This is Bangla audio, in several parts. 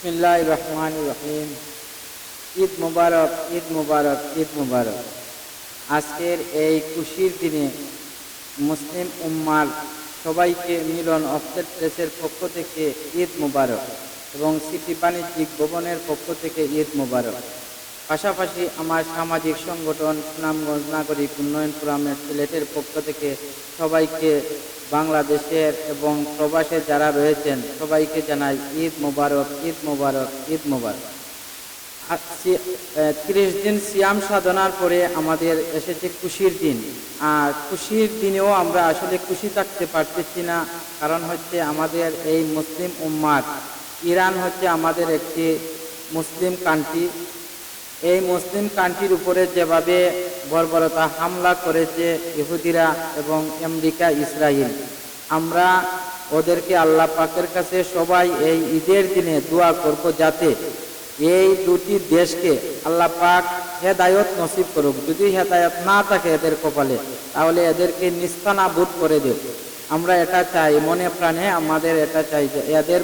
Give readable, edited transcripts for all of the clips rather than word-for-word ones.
বিসমিল্লাহির রহমানির রহিম। ঈদ মুবারক, ঈদ মুবারক, ঈদ মুবারক। আজকের এই খুশির দিনে মুসলিম উম্মার সবাইকে মিলন অফসেট প্রেসের পক্ষ থেকে ঈদ মুবারক এবং সিটি বাণিজ্যিক ভবনের পক্ষ থেকে ঈদ মুবারক। পাশাপাশি আমার সামাজিক সংগঠন সুনামগঞ্জ নাগরিক উন্নয়ন ফোরামের সিলেটের পক্ষ থেকে সবাইকে, বাংলাদেশের এবং প্রবাসে যারা রয়েছেন সবাইকে জানাই ঈদ মুবারক, ঈদ মুবারক, ঈদ মুবারক। 30 দিন সিয়াম সাধনার পরে আমাদের এসেছে খুশির দিন। আর খুশির দিনেও আমরা আসলে খুশি থাকতে পারতেছি না, কারণ হচ্ছে আমাদের এই মুসলিম উম্মার ইরান হচ্ছে আমাদের একটি মুসলিম কান্ট্রি। এই মুসলিম কান্ট্রির উপরে যেভাবে বর্বরতা হামলা করেছে ইহুদিরা এবং আমেরিকা, ইসরায়েল, আমরা ওদেরকে আল্লাহ পাকের কাছে সবাই এই ঈদের দিনে দোয়া করব যাতে এই দুটি দেশকে আল্লাহ পাক হেদায়ত নসিব করুক। যদি হেদায়ত না থাকে এদের কপালে, তাহলে এদেরকে নিস্তানাবুদ করে দেব। আমরা এটা চাই, মনে প্রাণে আমাদের এটা চাই যে এদের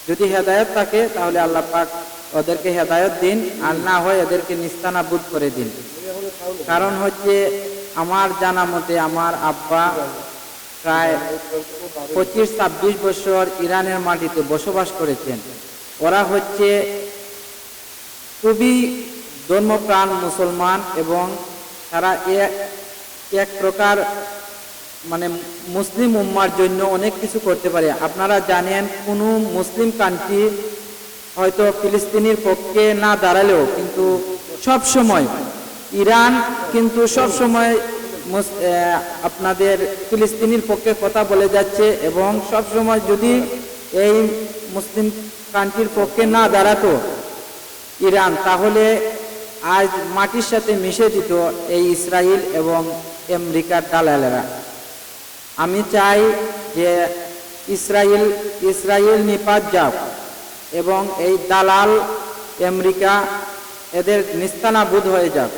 যদি হেদায়ত থাকে তাহলে আল্লাহ পাক ওদেরকে হেদায়ত দিন, আর না হয় এদেরকে নিস্তানাবুদ করে দিন। কারণ হচ্ছে আমার জানা মতে আমার আব্বা প্রায় 25-26 বছর ইরানের মাটিতে বসবাস করেছেন। ওরা হচ্ছে খুবই ধর্মপ্রাণ মুসলমান এবং তারা এক প্রকার মানে মুসলিম উম্মার জন্য অনেক কিছু করতে পারে। আপনারা জানেন কোনো মুসলিম কান্ট্রি হয়তো ফিলিস্তিনের পক্ষে না দাঁড়ালেও কিন্তু সব সময় ইরান কিন্তু সব সময় আপনাদের ফিলিস্তিনের পক্ষে কথা বলে যাচ্ছে এবং সব সময় যদি এই মুসলিম কান্ট্রির পক্ষে না দাঁড়াতো ইরান, তাহলে আজ মাটির সাথে মিশে দিত এই ইসরায়েল এবং আমেরিকার দালালেরা। আমি চাই যে ইসরায়েল নিপাত যাক এবং এই দালাল আমেরিকা এদের নিস্তানাবুদ হয়ে যাক।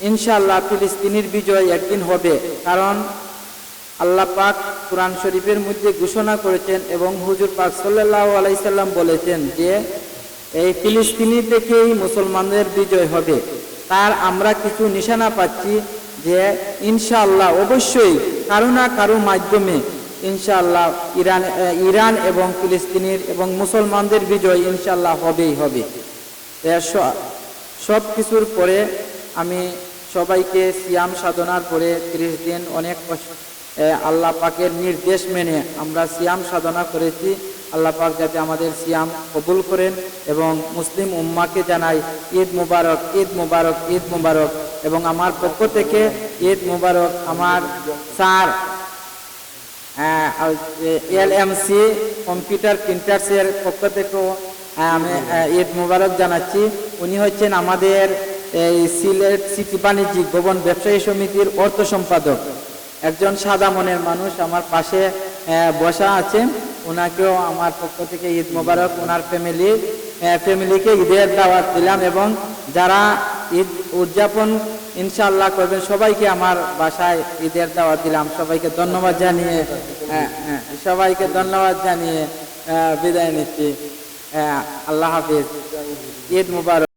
ইনশাআল্লাহ ফিলিস্তিনের বিজয় একদিন হবে, কারণ আল্লাহ পাক কুরআন শরীফের মধ্যে ঘোষণা করেছেন এবং হুজুর পাক সাল্লাল্লাহু আলাইহি সাল্লাম বলেছেন যে এই ফিলিস্তিনি থেকেই মুসলমানদের বিজয় হবে। তার আমরা কিছু নিশানা পাচ্ছি যে ইনশাআল্লাহ অবশ্যই কারো না কারো মাধ্যমে ইনশাআল্লাহ ইরান এবং ফিলিস্তিনের এবং মুসলমানদের বিজয় ইনশাআল্লাহ হবেই হবে। সব কিছুর পরে আমি সবাইকে সিয়াম সাধনার পরে 30 দিন অনেক আল্লাহ পাকের নির্দেশ মেনে আমরা সিয়াম সাধনা করেছি। আল্লাহ পাক যাতে আমাদের সিয়াম কবুল করেন এবং মুসলিম উম্মাকে জানাই ঈদ মুবারক, ঈদ মুবারক, ঈদ মুবারক। এবং আমার পক্ষ থেকে ঈদ মুবারক আমার স্যার LMC কম্পিউটার প্রিন্টার্সের পক্ষ থেকেও আমি ঈদ মুবারক জানাচ্ছি। উনি হচ্ছেন আমাদের এই সিলেট সিটি বাণিজ্যিক ভবন ব্যবসায়ী সমিতির অর্থ সম্পাদক, একজন সাদা মনের মানুষ আমার পাশে বসা আছেন। ওনাকেও আমার পক্ষ থেকে ঈদ মুবারক। ওনার ফ্যামিলিকে ঈদের দাওয়াত দিলাম এবং যারা ঈদ উদযাপন ইনশাআল্লাহ করবেন সবাইকে আমার বাসায় ঈদের দাওয়াত দিলাম। সবাইকে ধন্যবাদ জানিয়ে বিদায় নিচ্ছি। আল্লাহ হাফিজ, ঈদ মুবারক।